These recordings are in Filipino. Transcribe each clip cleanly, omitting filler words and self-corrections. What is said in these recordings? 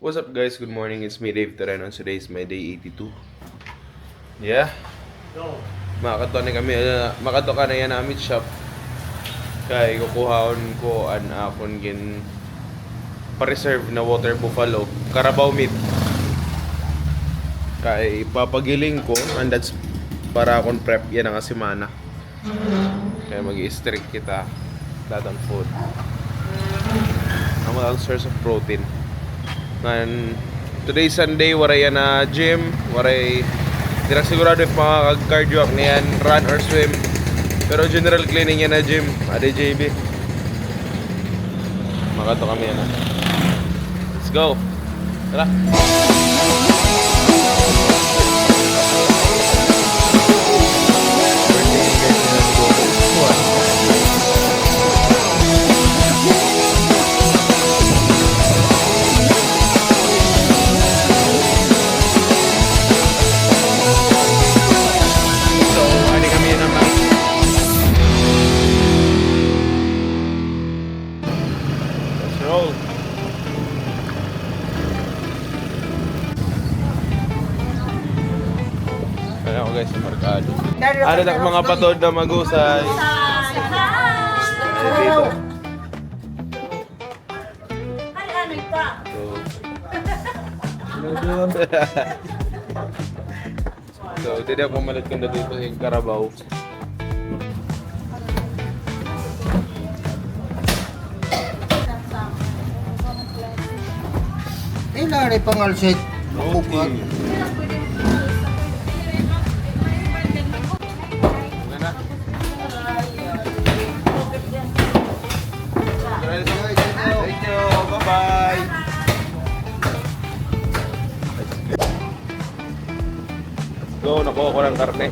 What's up guys? Good morning. It's me Dave Tereno. Today is my day 82. Yeah. Makato ni kami makato ka na yan namin shop. Kay kukuhaon ko an akon gin pa-reserve na water buffalo Carabao meat. Kay papagiling ko and that's para akon prep yan ang asimana. Kaya mag-i-strict kita datang food. Ang source of protein. Man, today Sunday, waray na gym, waray dirang sigurado if makakag-cardio ak niyan, run or swim. Pero general cleaning yan na gym, ade JB. Makato kami yan. Let's go. Tara. Ayan ako guys sa Mercado. Ano na mga patod na magusay? Dito. So, hindi ako malit ko na dito sa Carabao. Ilan ay pangalsit? Bukat. Thank you. Bye-bye. Go, nakuha ko ng karne.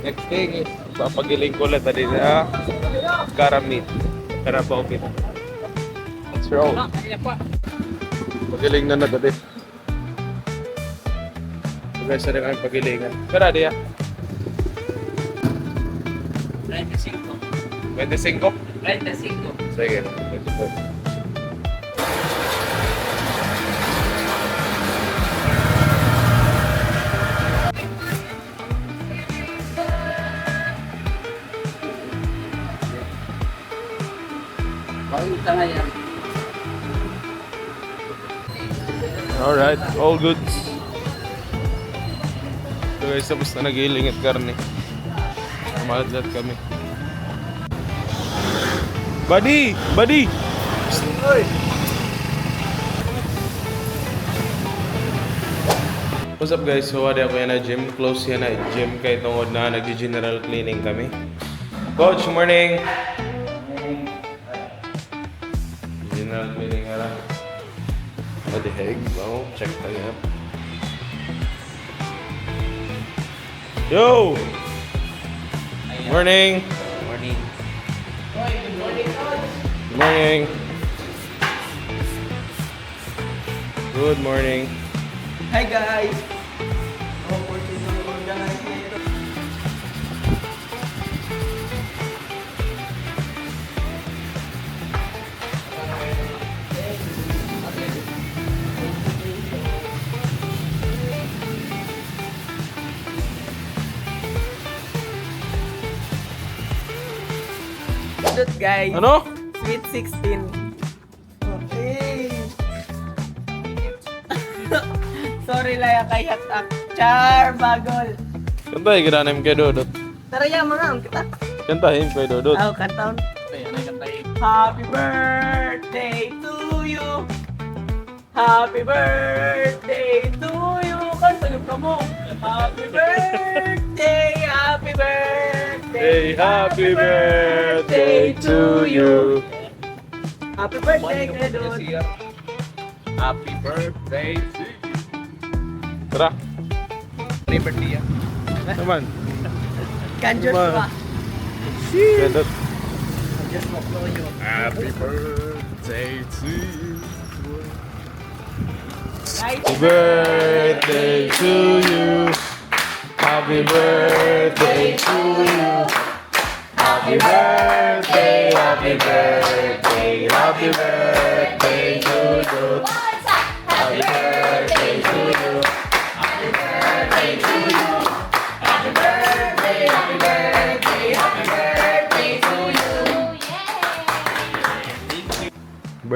Next thing is, papagiling ko ulit din sa Carabao meat. Let's roll. Pagiling na natin. Guys, na kami pagilingan. Pero di 25? 25? Sige. 25. Alright, all goods. So guys, tapos na nagiling at karne. Malat-lat kami. Buddy! Buddy! What's up guys? So wala ako yan na gym. Close yan na gym kay tungod na nag-general cleaning kami. Coach, morning! General cleaning nga lang. What the heck? Wow, check tayo. Yo! Morning! Morning. Good morning. Good morning. Hi guys. Guys, Ano? Sweet 16. Okay. Sorry lang yung kay Hatak. Char, bagol. Kantahin ka namin kay Dodot. Tara yan mga kita. Kantahin kay Dodot. Ako kantaon. Happy birthday to you. Happy birthday to you. Kanta yung kamo. Happy birthday, happy birthday. Hey, happy birthday to you. Happy birthday, Gredon. Happy birthday to you. Tara. Liberty yan. Naman. Kanjos pa. Dodot. Just walk you. Happy birthday to you. Happy birthday to you. Happy birthday to you. Happy birthday, happy birthday, happy birthday to you. Happy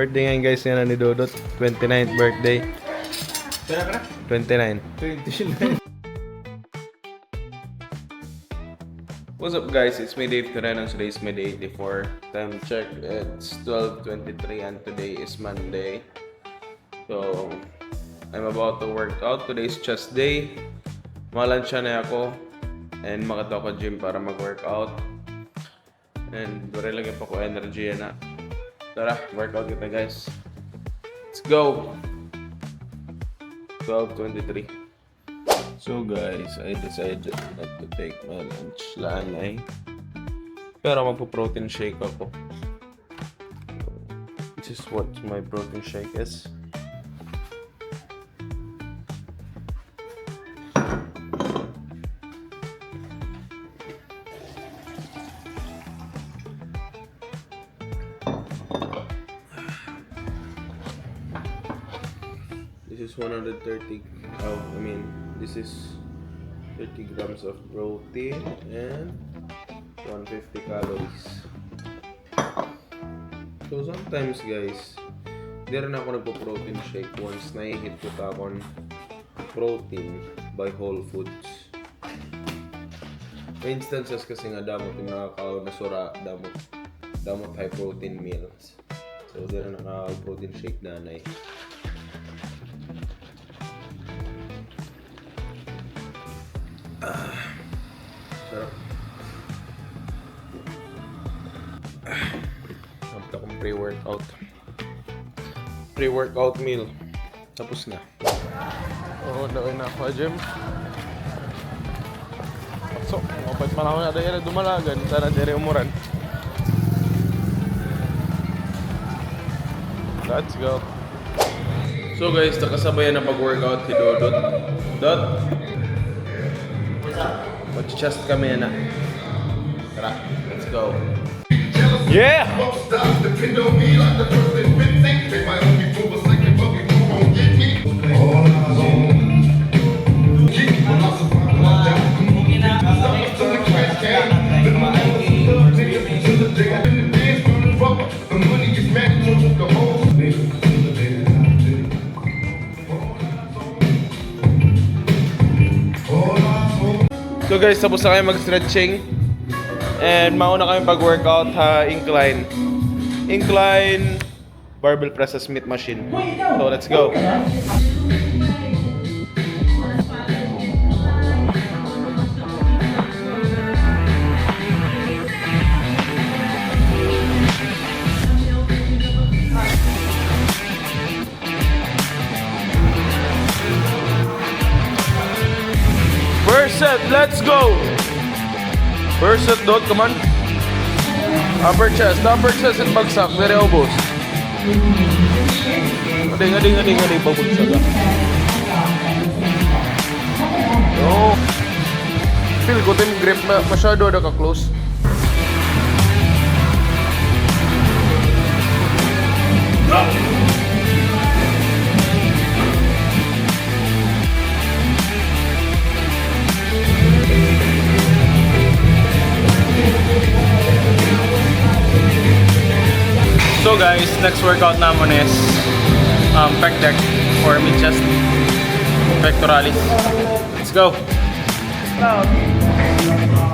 birthday ngayon guys, yan ni Dodot. 29th birthday. Kaya ka na? 29. 29. What's up guys, it's me Dave Toreno. Today is my day 84. Time check, it's 12:23 and today is Monday. So, I'm about to work out. Today is chest day. Malansya na ako and makata ako gym para mag-workout. And dure lagi pa ko energy na. Tara, workout kita guys. Let's go! 12:23. So guys, I decided not to take my lunch lanay. Pero magpo-protein shake ako. This is what my protein shake is. This is 130, this is 30 grams of protein and 150 calories. So sometimes guys, di rin ako nagpo-protein shake once na-hit ko takon protein by Whole Foods. May instances kasi nga damot yung nakakaw na sura, damot high protein meals. So di rin nakaka-protein shake nanay. Sarap. Napita akong pre-workout meal. Tapos na. Oo, dawin na ako gym. So, kapag panahon na dahil dumalagan, sana dire umuran. Let's go. So guys, nakasabayan na pag-workout si Dodot. Dot! Mag-chest kami na. Tara, let's go. Yeah! So guys, tapos na kayo mag-stretching and mauna kami pag-workout incline barbell press sa Smith machine. So let's go. First set, let's go! First set, Dot, come on. Upper chest and bagsak, very elbows. Ading, babagsak. No. Feel ko team grip masyado ada ka-close. So guys, next workout naman is pec deck or mid chest pectoralis. Let's go.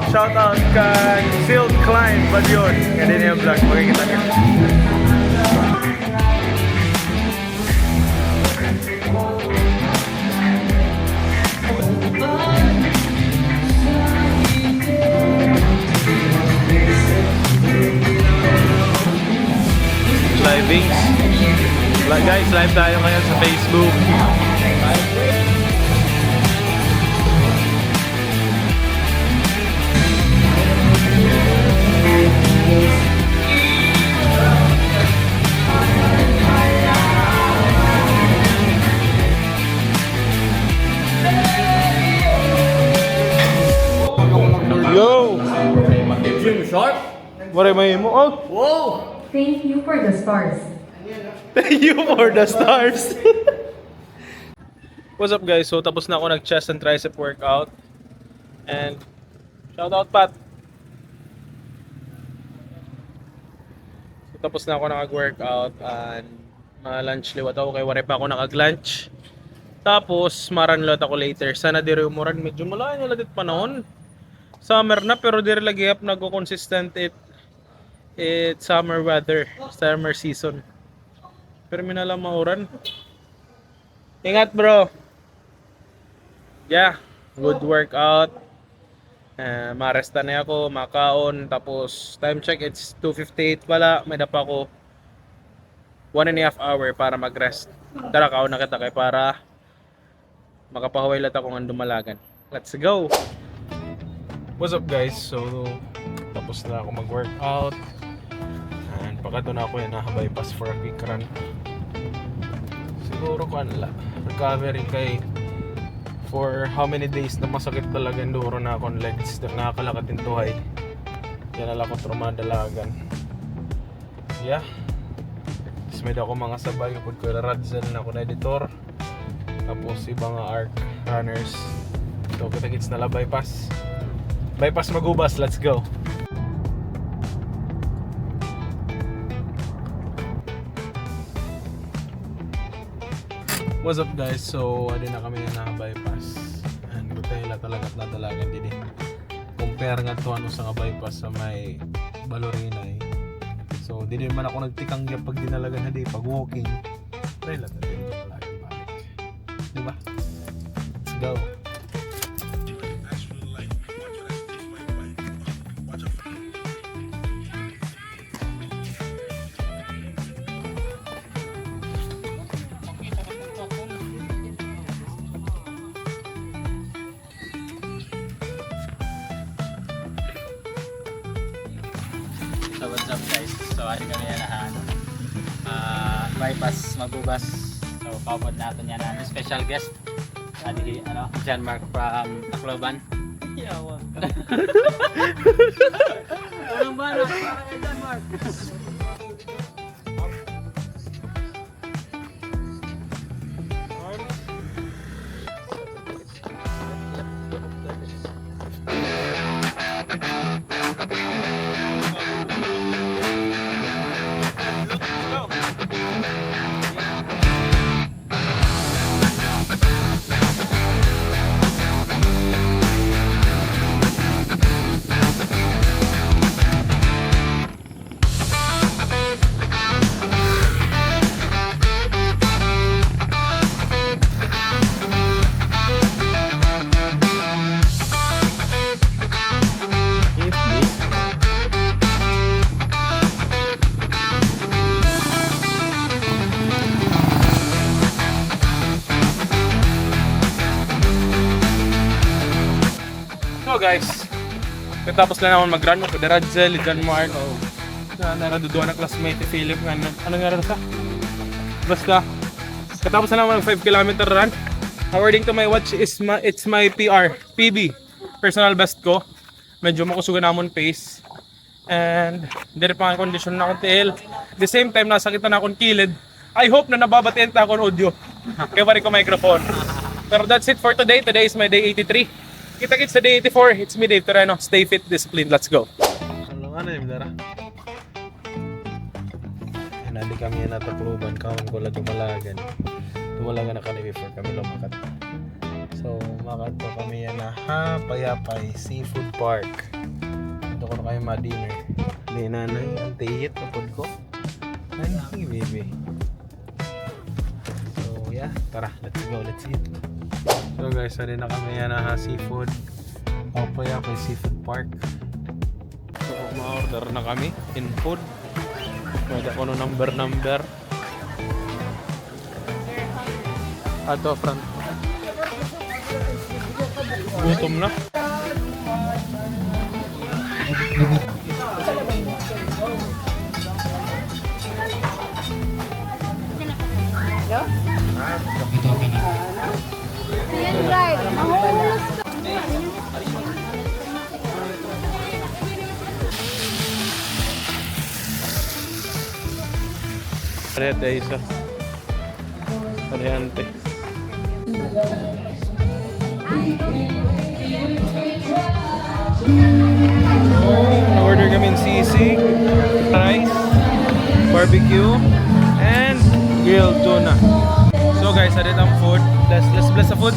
Shout out kay Silk Klein Badyon. Ganyan yung vlog, makikita niyo. Livings. Guys, live tayo ngayon sa Facebook. Yo! Gym sharp? What am I mo? Oh! Whoa! Thank you for the stars. Thank you for the stars. What's up guys? So tapos na ako nag-chest and tricep workout. And shout out Pat. So tapos na ako nag-workout and Lunch liwat ako kay wari pa ako nakag-lunch. Tapos maranlot ako later. Sana diri umuran medyo malayo na dit panahon. Summer na pero diri lagi up nagko-consistent it summer weather, summer season. Pero minala mauran. Ingat bro. Yeah, good workout. Maresta na ako, makaon, tapos time check it's 2:58 pala, may dapa ko 1.5 hour para mag-rest. Tara kaon na kita kay para makapahuway lata ko ng dumalagan. Let's go! What's up guys? So, tapos na ako mag-workout. And pagka doon ako yan, bypass for a quick run. Siguro ko anla. Recovery kay for how many days na masakit talaga yung duro na akong legs. Nakakalakad yung tuhay. Yan ala ko trumadalagan. Yeah. Tapos may ako mga sabay. Kapag ko Radzel na ako na editor. Tapos ibang ARC runners. So kita-kits na la bypass. Bypass Magubas, let's go. What's up guys? So, adi na kami na bypass. And gutay la talaga na dalagan didi. Compare nga to ano sa nga bypass sa may Balorinay. So, didi man ako nagtikang gyud pag dinalagan na di pag walking. Try la talaga dalagan balik. Di ba? Let's go. So what's up guys? So ari kami na bypass Magubas. So paupod natin yan ang special guest. Adi John Mark from Tacloban. Yawa. Anong ba na John Mark? So guys, katapos lang naman mag-run ko the Radzel, John Mark. Naraduduan na classmate ni Philip nga. Ano nga rin sa? Basta, katapos na naman ng 5 km run. According to my watch, it's my PR, PB, personal best ko. Medyo makusugan namon pace. And, hindi pa ang kondisyon na akong TL. The same time, nasakitan na akong kilid. I hope na nababatiin na akong audio. Kaya pari ko microphone. Pero that's it for today. Today is my day 83. Kita-kits sa day 84. It's me, Dave Toreno. Stay fit, disciplined. Let's go. Ano yung dara? Nadi kami na Tacloban. Kawan ko lang dumalagan. Dumalagan na kami before kami lumakat. So, makat po kami yan na Payapay Seafood Park. Ito ko na kayo ma-dinner. May nanay, ang tihit na food ko. Ay, baby. So, yeah. Tara, let's go. Let's eat. So guys, sali na kami yan na seafood. Payapay Seafood Park. So, ma-order na kami in food. Pwede ako no number. Ato, front. Gutom na. Red ay isa. Variante. Order kami ng sisig, rice, barbecue, and grilled tuna. So guys, adit ang food. Let's bless the food.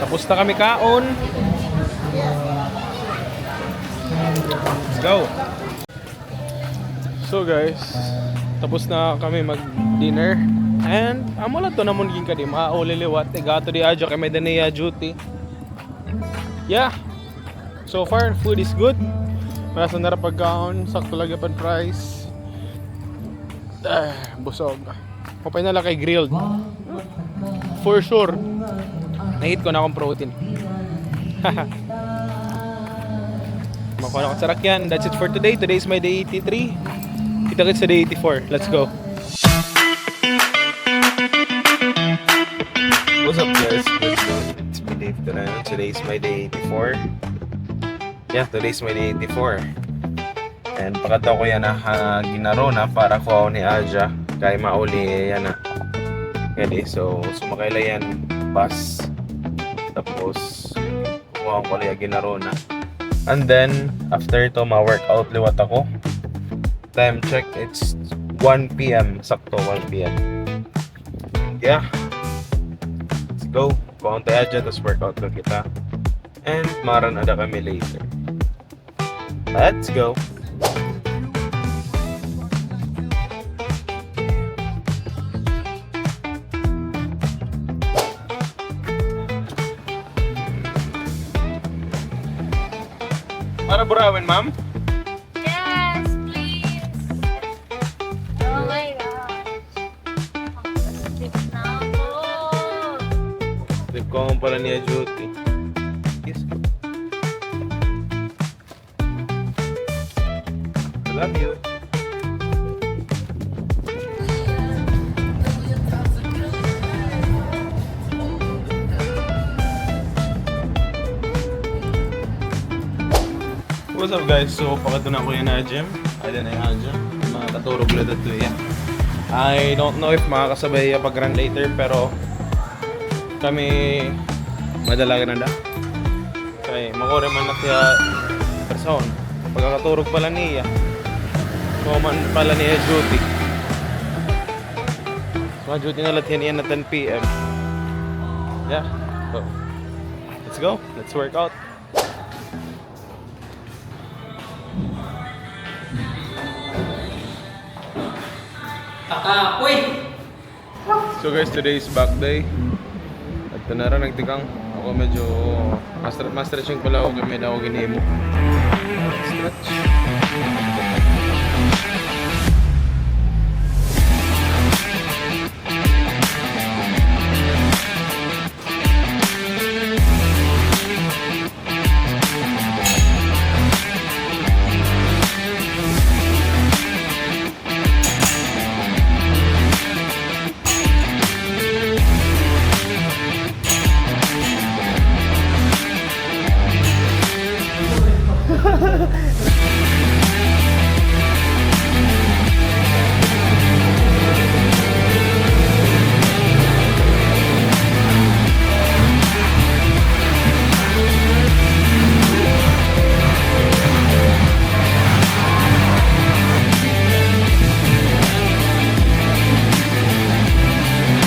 Tapos na kami kaon. Let's go. So guys, tapos na kami mag-dinner. And amo lang to namon gin kadi mauliliwat gato di adyo kay may daniya duty. Yeah. So far food is good. Basta na ra pagkaon, sakto lang gyapon price. Busog. Kapay na lang kay grilled. For sure. Nahit ko na akong protein. Makuha na akong sarakyan. That's it for today. Today is my day 83. Kita-kits sa day 84. Let's go. What's up guys? It's me Dave Taran. Today is my day 84. Yeah, today is my day 84. And pagkataw ko yan na ginaro na para ko ni Aja. Kaya mauli yan na. Kaya so sumakay lang yan bus. Tapos kuha ko lang ginaro na. And then after ito ma-workout liwat ako. Time check, it's 1 PM. Sakto 1 PM. Yeah. Let's go. Kuha tayo Aja, tapos workout lang kita. And maran ada kami later. Let's go. Para burawin, ma'am? Yes, please. Oh my gosh. Nakakasip na ako. Trip ko akong pala niya duty. Yes. I love you. What's up guys? So, pakatuna ko yan na gym. Ay, din na yung gym. Mga katurog lang dito yan. I don't know if makakasabay pag run later, pero kami madalaga na da. Kaya makore man na siya person. Pagkakaturog pala niya. Kuman pala niya duty. Mga duty na lahat yan na 10 PM. Yeah. So, let's go. Let's work out. So guys, today is back day. At tanara nagtikang ako medyo ma-stretching pala ako kami na ako ginimo. Stretch.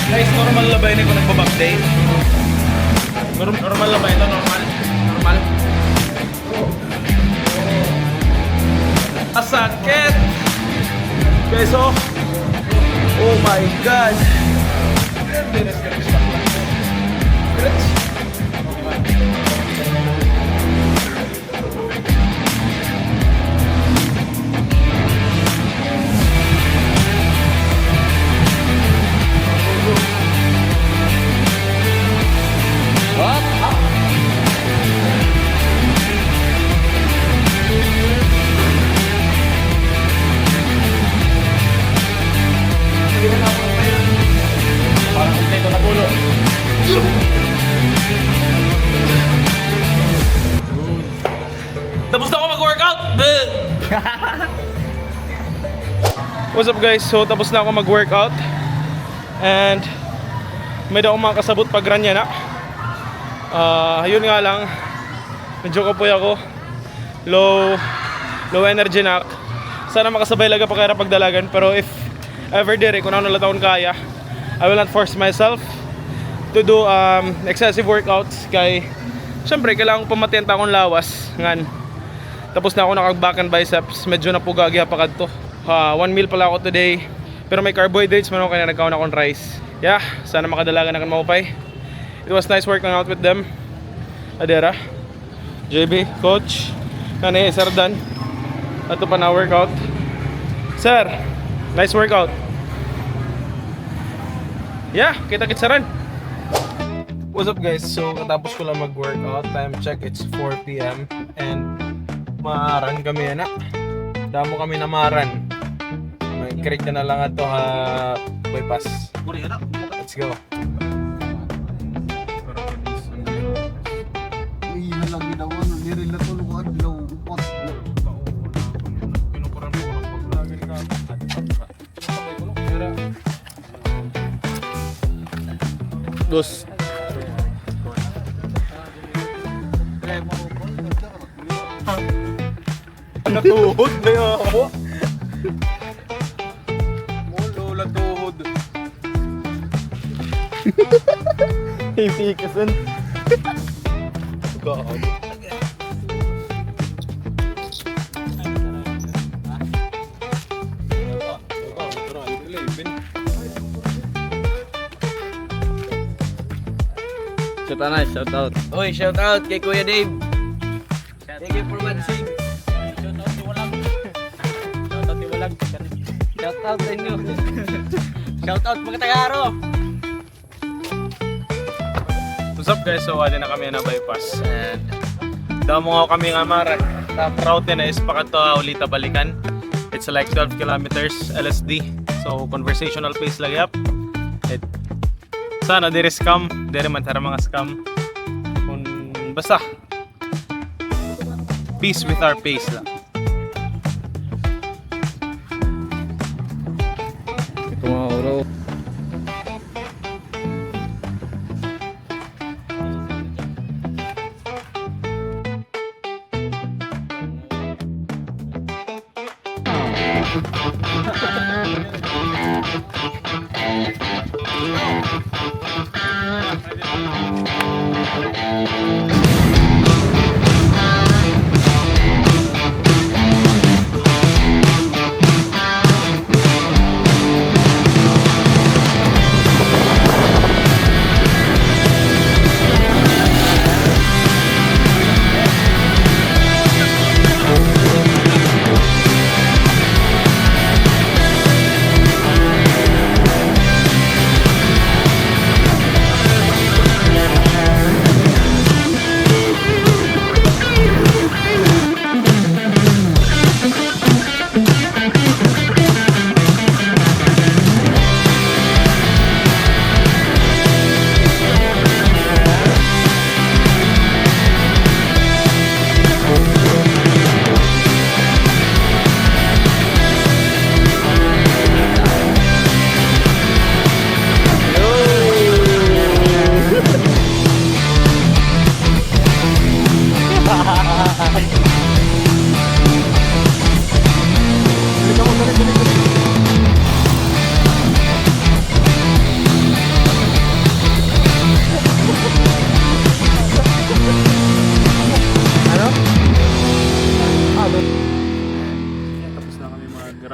Guys, normal na ba yun kung nagbaback day? Normal na ba ito? Normal? Normal? Asakit! Guys, oh! Oh my God! Stretch! Parang kompleto na pulo. Tapos na ako mag-workout! What's up guys? So tapos na ako mag-workout. And may daw akong mga kasabot pag run yan na. Yun nga lang, medyo kapoy ako. Low energy na. Sana makasabay laga pa kaya pagdalagan. Pero if ever dire, kung ano lang taon kaya, I will not force myself to do excessive workouts. Kay syempre kailangan ko pamatenta akong lawas ngan. Tapos na ako nakag-back and biceps. Medyo napugagi pa kadto. 1 meal pala ako today. Pero may carbohydrates man ako kaya nagkaon akong rice. Yeah, sana makadalagan na kan maupay. It was nice working out with them. Adera, JB, coach, kani Sir Dan. Ato pa na workout. Sir, nice workout. Yeah, kita-kits sa run. What's up guys? So katapos ko lang mag-workout. Time check, it's 4 PM. And maaran kami na. Damo kami na maaran. May correct na lang ato ha bypass. Let's go. Dos. Natuhod na yun ako. Mulo, natuhod. Hindi kasan. God. Shout out. Uy, shout out kay Kuya Dave. Thank you for watching. Shout out sa inyo. Shout out mga Tagaro. What's up guys? So wala na kami na bypass. And damo nga kami nga maran. Top route na is pakato ulita balikan. It's like 12 kilometers LSD. So conversational pace lang yap. Sana there is scam, there man tara mga scam. Kung basta peace with our pace lang. Ito mga oro.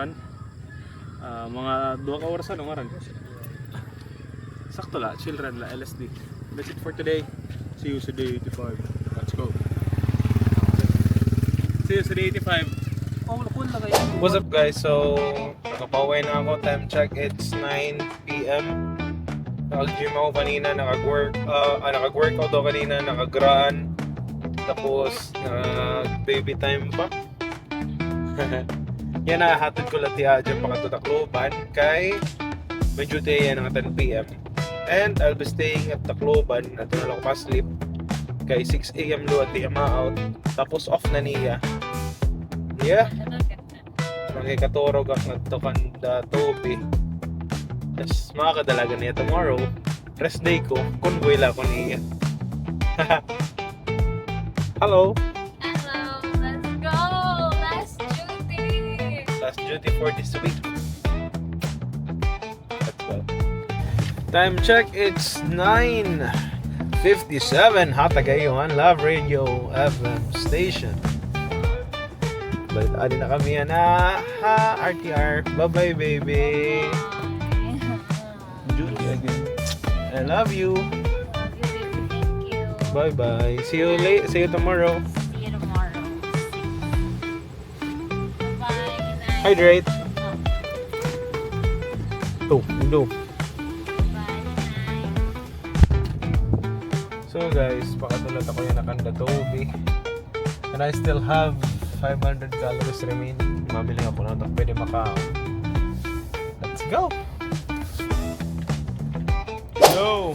run. Mga 2 ka oras nga run. Sakto la, chill run la, LSD. That's it for today. See you sa day 85. Let's go. See you sa day 85. What's up guys? So, nakapaway na ako. Time check, it's 9 PM. Nag-gym ako kanina, nakag-workout ako kanina, nakagraan. Tapos, baby time pa. Yan na, hatid ko lang tiya dyan pakatutakloban kay may duty yan ng 10 PM. And I'll be staying at Tacloban at na lang pa sleep Kay 6 a.m. luwat di ma-out. Tapos off na niya. Yeah. Magkikaturog ang nagtukan da Toby. Tapos makakadalaga niya tomorrow. Rest day ko. Convoy lang ko niya. Hello. Hello, let's go! Last duty! Last duty for this week. Let's go. Time check, it's 9:57. Hatagayuan Love Radio FM station. Balik adi na kami yan. RTR. Bye-bye, baby. Duty again. I love you. Thank you. Bye-bye. See you tomorrow. See you tomorrow. Bye. Night. Hydrate. Do. Bye. Night. So guys, pakatulad ako yung nakanda Toby. And I still have 500 calories remaining. Mabili ako na ito. Pwede makaon. Let's go! Go!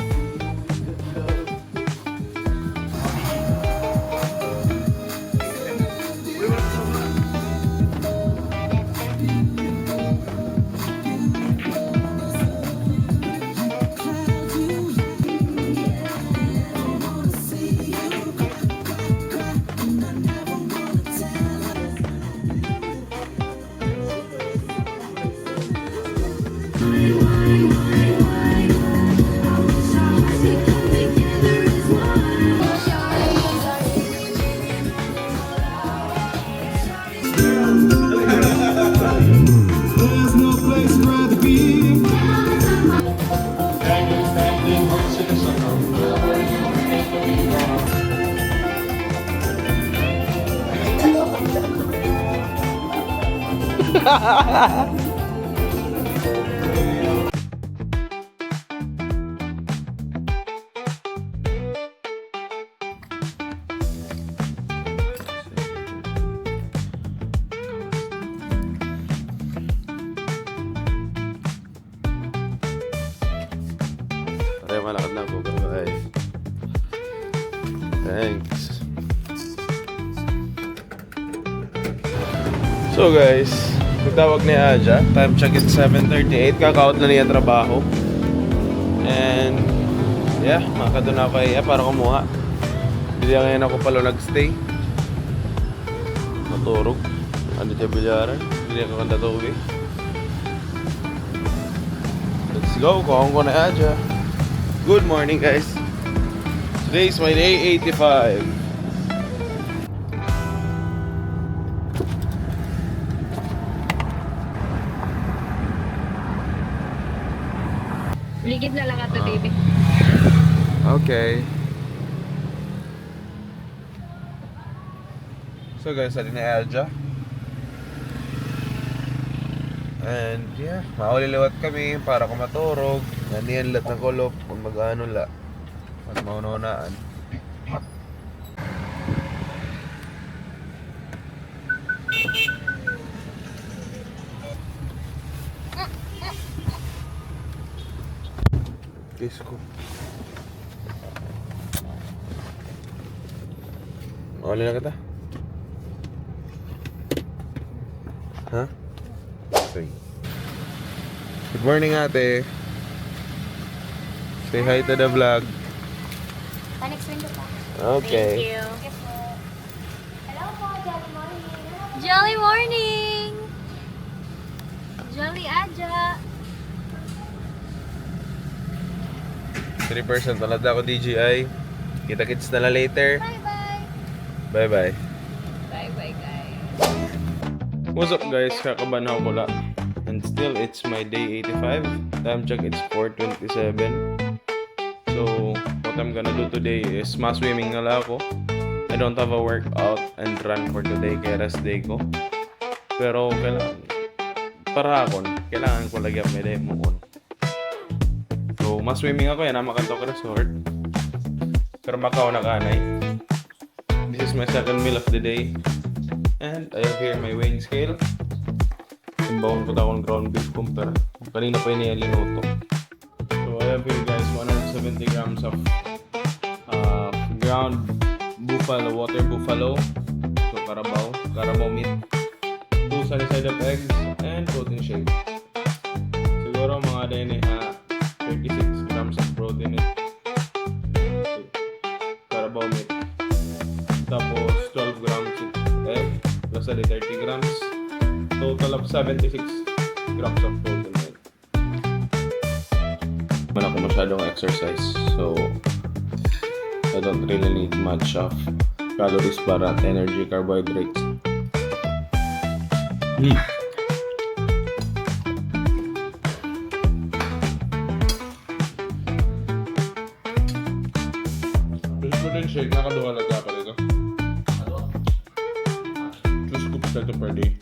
Ay, malakad na ako. Bye. Thanks. So guys, nagtawag ni Aja. Time check is 7:38. Kaka-out na niya trabaho. And yeah, makakadun ako kay para kumuha. Hindi ngayon ako pala nagstay. Maturog. Ano siya bilyaran? Hindi ako kanda Toby. Let's go. Kuhaan ko na Aja. Good morning guys. Today is my day 85. Ligid na lang ato, baby. Okay. So guys, ali na Elja. And yeah, mauliliwat kami para kumaturog. Naniyan lahat ng kulop kung mag-ano la. Mas maununaan. Kiss ko. Mauli na kita. Ha? Sige. Good morning ate. Say hi to the vlog. Next window pa. Okay. Thank you. Hello po, Jolly Morning. Jolly Morning! Jolly Aja. 3% talad ako DJI. Kita-kits na lang later. Bye-bye. Bye-bye. Bye-bye, guys. What's up guys? Kakaban ako pula. And still, it's my day 85. Time check, it's 4:27. So, what I'm gonna do today is ma-swimming na lang ako. I don't have a workout and run for today, kaya rest day ko. Pero, kailangan ko lagi may day mo on. So, ma-swimming ako yan, Makantok Resort. Pero Macau na kanay. This is my second meal of the day. And I have here my weighing scale. Timbawon ko akong ground beef kumpara. Kanina pa yun linuto. So I have here guys 170 grams of ground buffalo, water buffalo. So Carabao meat. 2 sunny side up eggs and protein shake. Siguro mga din 36 grams of protein it. Carabao meat. Tapos 12 grams egg plus 30 grams. Total of 76 grams of protein it. Wala ako masyadong exercise, so I don't really need much of calories para energy, carbohydrates. Protein shake, nakaduha lang ka dito. 2 scoops na ito per day.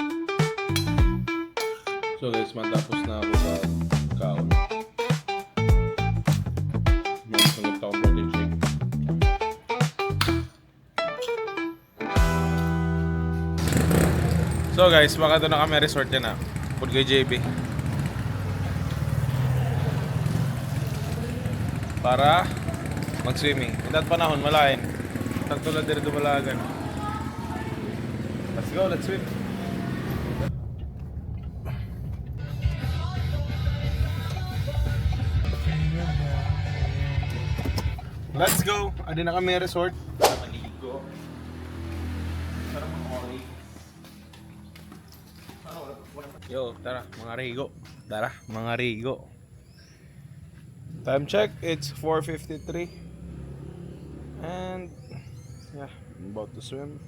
So guys, matapos na ako sa kaon. Masunod akong protein shake. So guys, baka doon na kami resort yan na. Pud kay JB. Para mag-swimming. Hindi panahon, malain. Tagtulad din dumalagan. Let's go, let's swim. Let's go! Adi na kami resort. Maligo. Sarap mga oray. Yo, tara, mga rigo. Tara, mga rigo. Time check, it's 4:53. And yeah, I'm about to swim.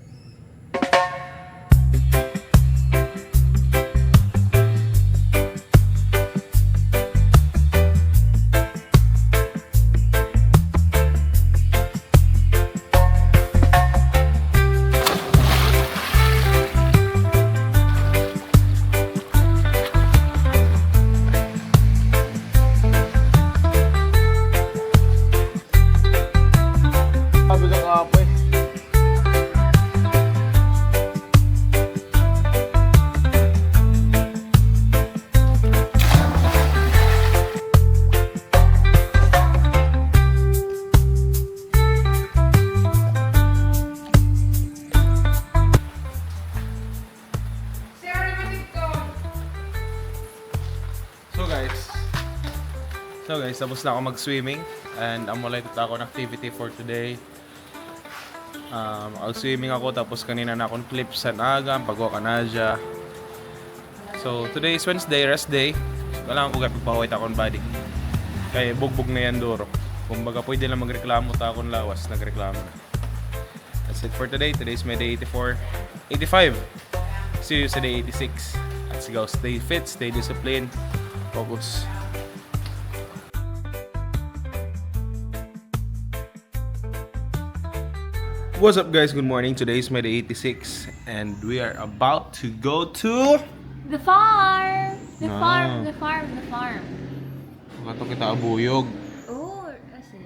Sabi ka kapoy. So guys, tapos na ako mag-swimming and ang mulay ito ako ng activity for today. Mag-swimming ako tapos kanina na akong clip sa naga, pagwa ka na dya. So today is Wednesday, rest day. Kailangan ko gapipahawit akong body. Kaya bugbog na yan duro. Kung baga pwede lang magreklamo ta akong lawas, nagreklamo na. That's it for today. Today's my day 85. See you sa day 86. Let's go. Stay fit, stay disciplined, focus. What's up guys? Good morning. Today is my day 86 and we are about to go to The farm! The Ah. farm, the farm, the farm. Kato kita abuyog. Oh, kasi.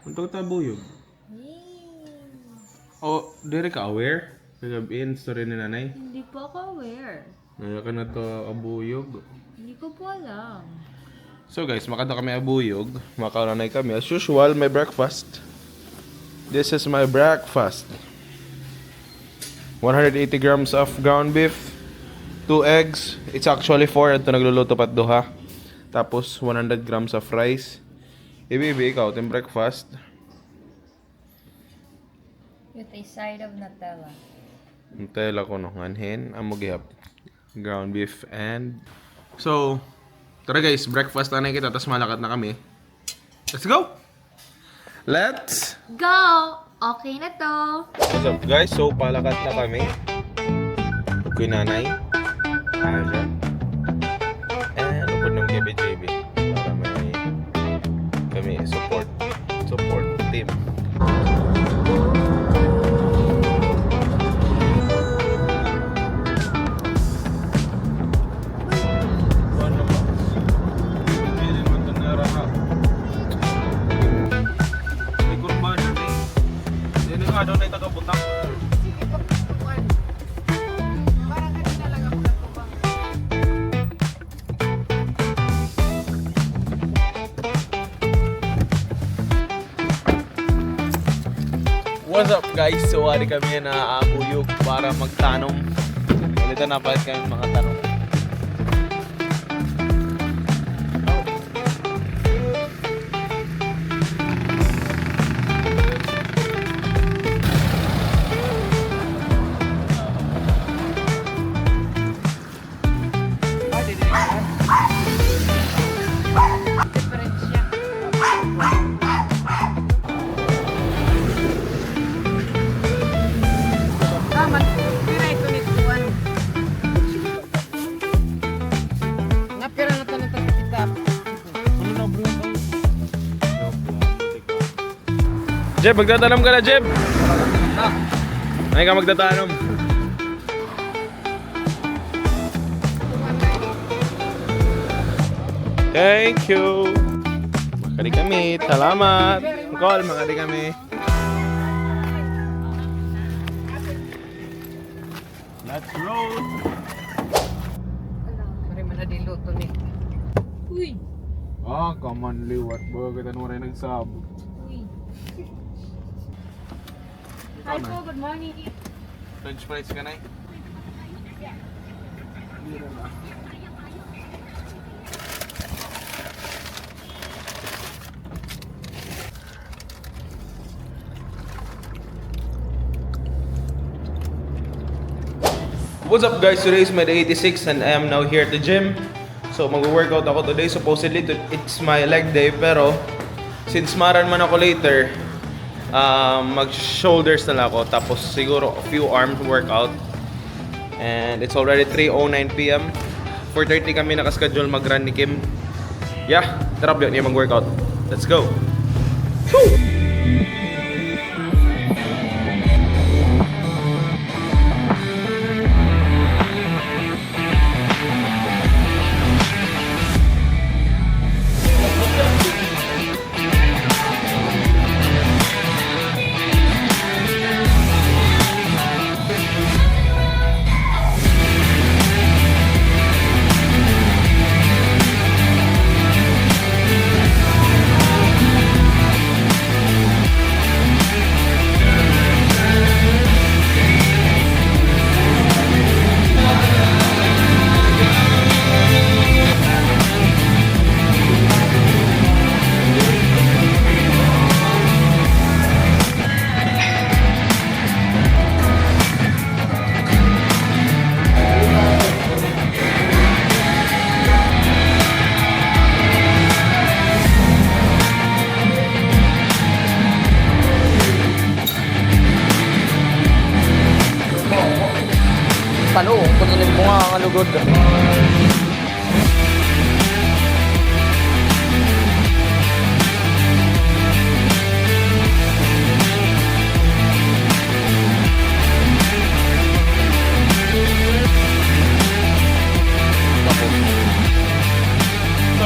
Kato kita abuyog. Oh, dire ka aware? Kagabiin story ni nanay. Hindi po ako aware. Naya ka na to abuyog. Hindi ko po alam. So guys, makata kami abuyog. Makaunanay kami. As usual, my breakfast. This is my breakfast. 180 grams of ground beef, 2 eggs. It's actually 4. Ito nagluluto pat duha. Tapos 100 grams of rice. Ibibi, ikaw, itong breakfast. With a side of Nutella. Nutella ko no, anhin. Amo gihap. Ground beef and... So, tara guys, breakfast na kita. Tapos malakat na kami. Let's go! Let's Go! Okay na to. What's up guys? So palakat na kami. Kuy nanay. Aja. And upod ng JB. Para may kami support team. Ano ba? Hindi man ito naraha. May kurban natin. Hindi nga daw na itagabutang. What's up guys? So wari kami na abuyog para magtanom. Ulitan na palit kami mga tanong. Jeb, magtatanong ka na, Jeb? Ay ka magtatanong. Thank you. Makali kami. Salamat. Call, makali kami. Let's roll. Mari man na diluto ni. Uy! Ah, come on, liwat. Baga mo rin nagsabog. Uy! Hi po, good morning. French fries ka na eh. What's up guys? Today is my day 86 and I am now here at the gym. So mag-workout ako today. Supposedly it's my leg day pero since maran man ako later, mag-shoulders na lang ako tapos siguro a few arm workout. And it's already 3:09 PM. 4:30 kami nakaschedule mag-run ni Kim. Yeah, tara yun yung mag-workout. Let's go! Woo! Tanong, kung ano yung bunga ang alugod. So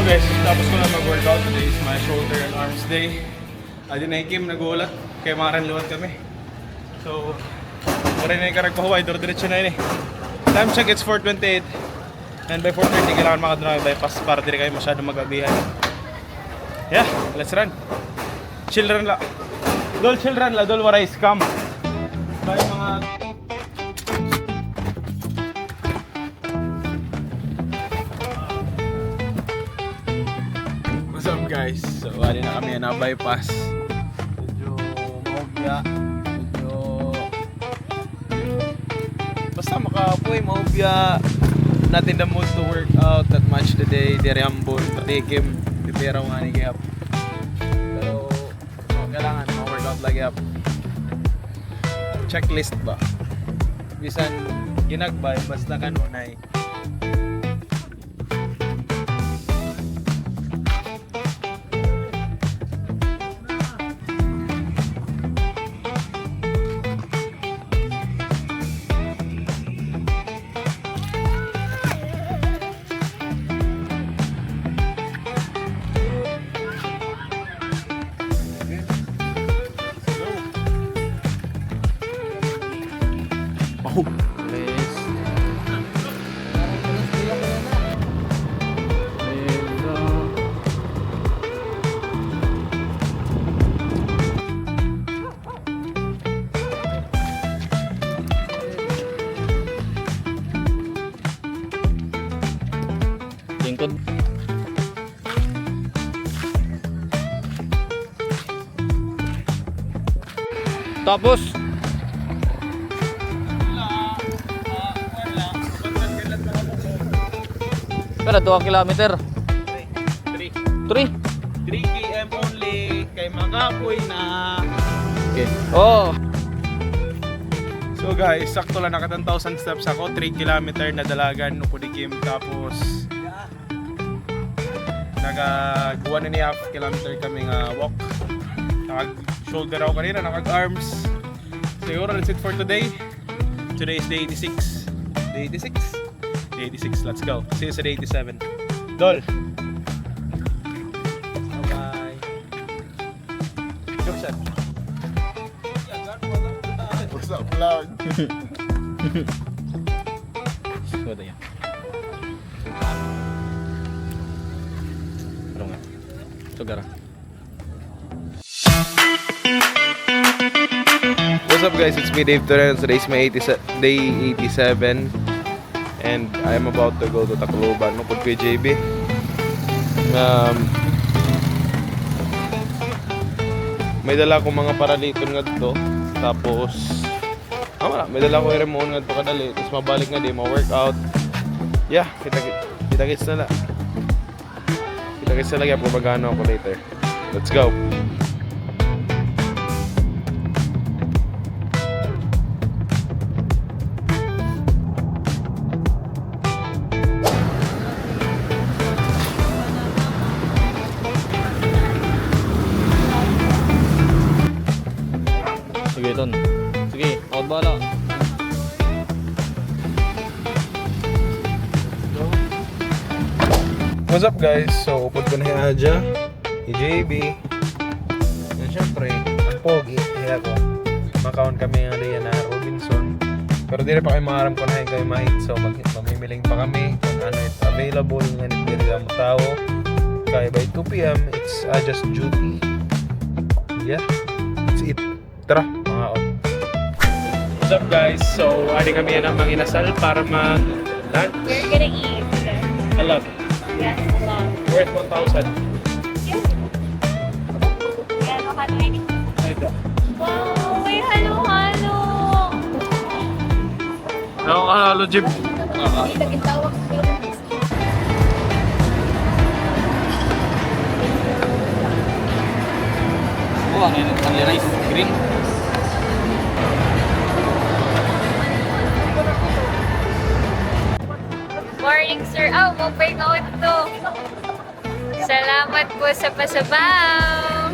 guys, tapos ko na mag-workout. Today is my shoulder and arms day. Adi na Kim, nagulat. Kaya maran luwat kami. So, marin na yung karagpahuway. Diretso na yun eh. Time check, it's 4:28. And by 4:30, kailangan makadunang bypass para di kayo masyado mag-abihan. Yeah, let's run. Children la. Dol children la, dol waray scam. Bye mga... What's up guys? So, wali na kami na bypass. Medyo mahugya. Medyo... Basta makapoy, mahugya. Not in the mood to work out that much today. Di reambol, patikim. Di pera nga ni Gap. Pero, kailangan ma-workout lagi up. Checklist ba? Bisan, ginagbay, basta kanunay. Oh, please. lingkod. Tapos Pero 2 kilometer. 3. 3 km only kay magapoy na. Okay. Oh. So guys, sakto lang naka 10,000 steps ako, 3 km na dalagan no pudikim, tapos naga 1.5 kilometer kami nga walk. Nakag shoulder ako kanina, nakag arms. Siguro that's it for today. Today is day 86. Day 86? Day 86, let's go. See you sa day 87. Dol! Bye-bye. Jokes. What's up, vlog? Sudah ya. Pero nga. Sugara. What's up guys, it's me Dave Torres. Today's my day 87 and I'm about to go to Tacloban no pud kay JB. May dala ko mga paraliton nga dito, tapos may dala ko i-remove nga dito kadali, tapos mabalik nga di ma-workout. Yeah, kita-kits na lang. Kita-kits na lang yan kung magano ako later. Let's go! Sige, Ton. Sige, ako bala. What's up guys? So, upod ko na yung Adja, yung JB, yan syempre, ang pogi, kaya ko, makaon kami ng Lea na Robinson. Pero di rin pa kayo makaram ko na yung kayo mahit, so mamimiling pa kami kung ano ito available, nga hindi rin mo tao. Kaya by 2 PM, it's Adja's duty. Yeah, that's it. Tara, mga on. What's up guys? So, adi kami yan ang manginasal para mag-lunch. We're gonna eat. I love it. Yes, love. Worth 1,000. Yan, makatuloy. Wow, may halo-halo. Halo, Jib. Dito kitawag ko. Oh, ang only rice. Green. Morning, sir. Oh, mobile na ito. Salamat po sa pasabaw.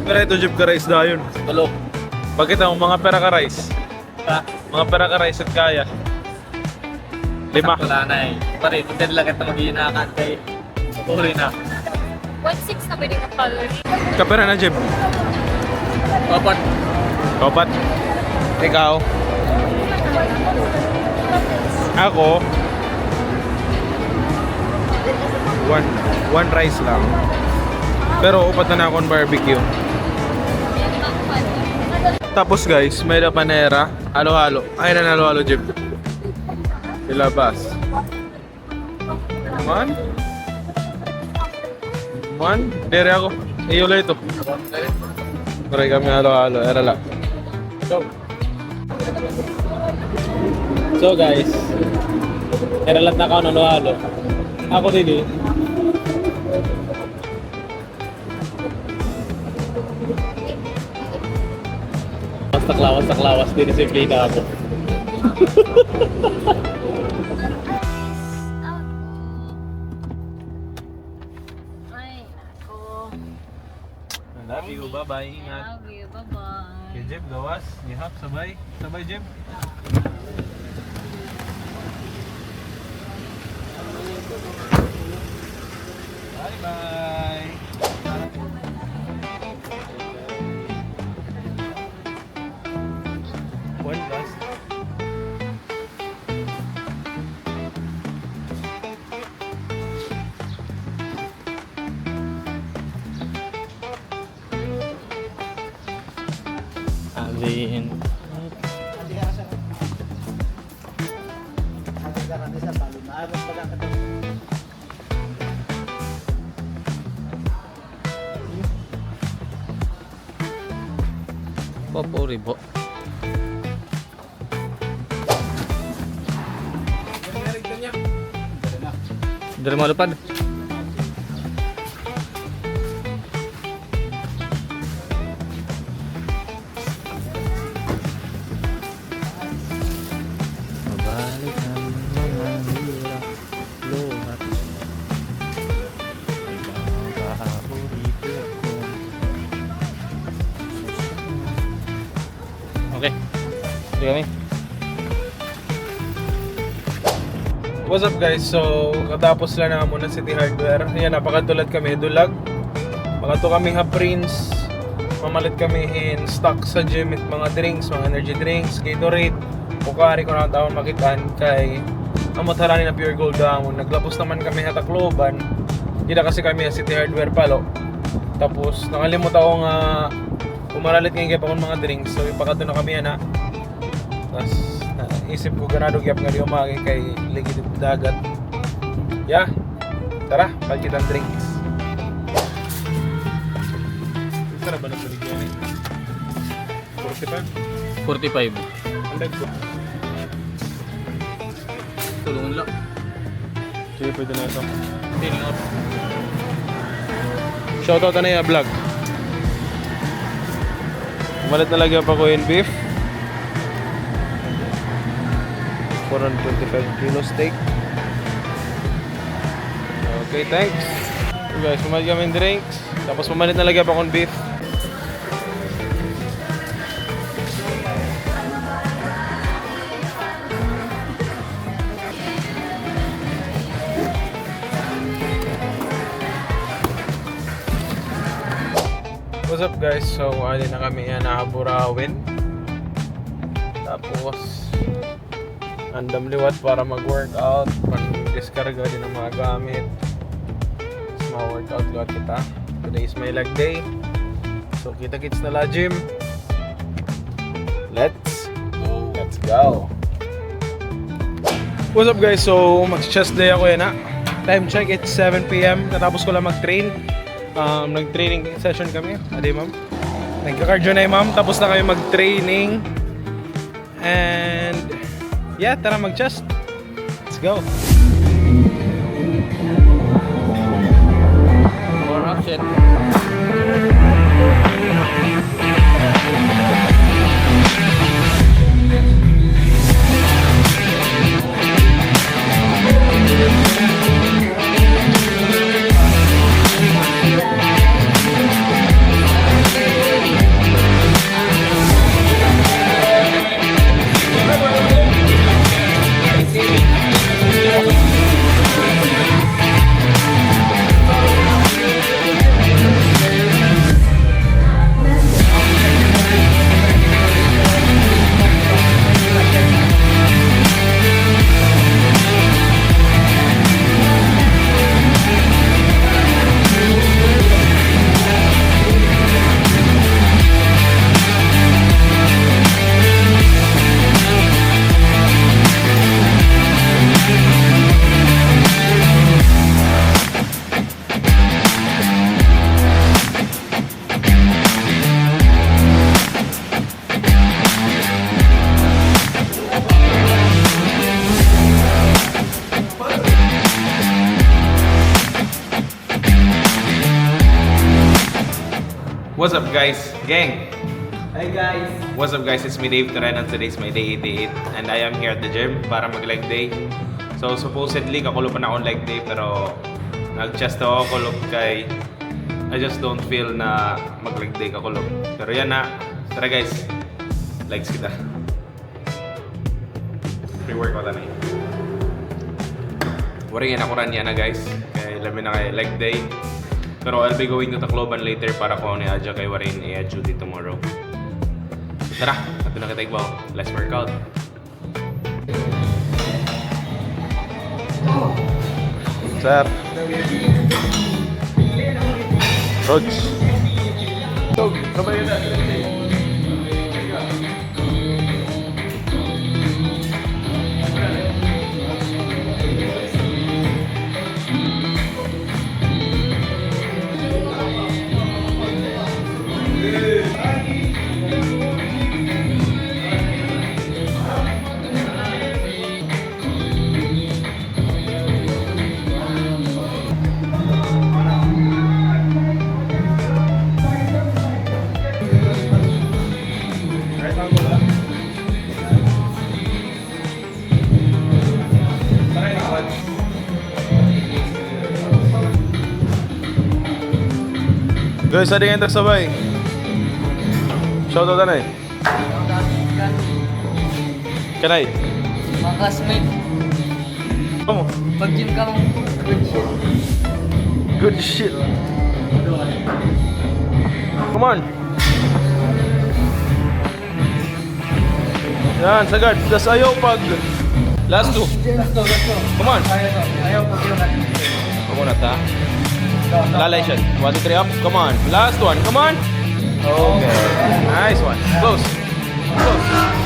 Pero ito Jib ka rice dayon. Tulo. Bakit ang mga pera ka rice? Ha? Mga pera ka rice at kaya. 5. Wala na eh. Pare, hindi lang kita mag-iinakan kay huli na. 1.6 na pwede ka calorie. Kapera na Jib. Papat. Opat. Ikaw. Ako. One rice lang. Pero upat na akong barbecue. Tapos guys, may na panera. Halo-halo. Ay na halo-halo Jib. Ilabas. Man? Dere ako. Iyula ito. Try kami halo-halo. Era lang. So guys, eralat na ka halo-halo. Ako din eh. Taklawas din si Plina ako. Ay, ako. Love you. Bye-bye. Ingat. Love you. Bye-bye. Okay, Jeb, gawas. Nihap, sabay. Sabay, Jeb. Bye-bye. One last. Lean. Popo ribo. Dari malupad. Mabalik ang mga hirap, luhat. Ibang paborito ko. Okay. Ito kami. What's up guys? So, katapos lang na muna City Hardware. Ayan, napakatulad kami, dulag. Makato kami Prince. Mamalit kami in stock sa gym at mga drinks, mga energy drinks, Gatorade. Pukari ko na taon makitaan kay amot harani na pure gold damon. Naglapos naman kami sa Tacloban. Hindi kasi kami sa City Hardware palo. Tapos, nakalimut ako nga umaralit ngayon kaya pa mga drinks. So, ipakato na kami yan ha. Tapos, isip ko ganado gyap nga di umagi kay ligid dagat. Yeah. Tara, pagkitang drinks. Tara ba nagbalig yan eh? 45? 45. Andag ko. Tulungan lang. Sige, pwede na ito. Feeling out. Shoutout na yung vlog. Umalit na lagyan pa ko yung beef. 425 kilo steak. Okay, thanks. So guys, pumalit kami ng drinks. Tapos pumalit na lagyan pa akong beef. What's up guys? So, ali na kami nakaburawin. Tapos andam liwat para mag-workout, pang-discarga din ng mga gamit. Tapos ma-workout liwat kita. Today is my leg day. So kita-kits na la gym. Let's go. What's up guys? So mag-chest day ako yan ha. Time check, it's 7 PM. Natapos ko lang mag-train. Nag-training session kami. Adi ma'am. Nagka-cardio na yung ma'am. Tapos na kami mag-training. And yeah, tara mag-chest. Let's go. More option. What's up guys? Gang! Hi guys. What's up guys? It's me Dave Turan and today's my day 88 and I am here at the gym para mag-leg day. So supposedly kakulo pa na akong leg day pero nag-chest ako kulog kay I just don't feel na mag-leg day kakulog. Pero yan na. Tara guys. Legs kita. Pre-workout na yun. Waringin ako ran yan na guys. Kaya lamin na kay leg day. Pero I'll be going to Tacloban later para ko ni Adja kay Warin i-duty tomorrow. Tara, ito na kita igbaw. Let's work out. Sir. Roach. Sabay na. Guys, sa tingin tagsabay. Shoutout na eh. Kanay. Mga classmate, Kamu. pag-gym ka mong good shit. Good shit. Come on. Yan, sagad. Das ayaw pag... Last two. Gasto. Come on. Ayaw pag yun natin. Come on, ata. Lalay siya. 1, 2, 3 up. Come on. Last one. Come on. Okay. Nice one. Close. Close.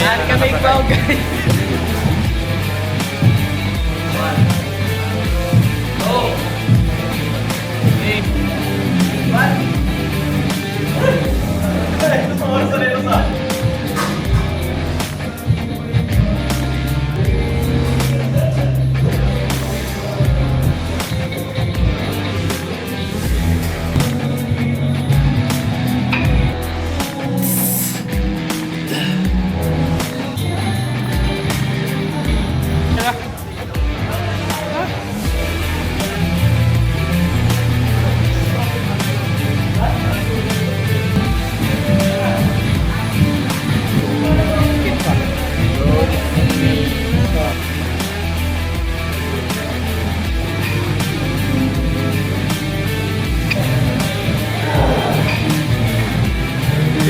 Yan kami ikaw, guys.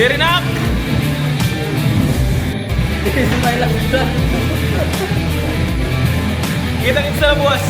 Dirinak! Kita kita buas.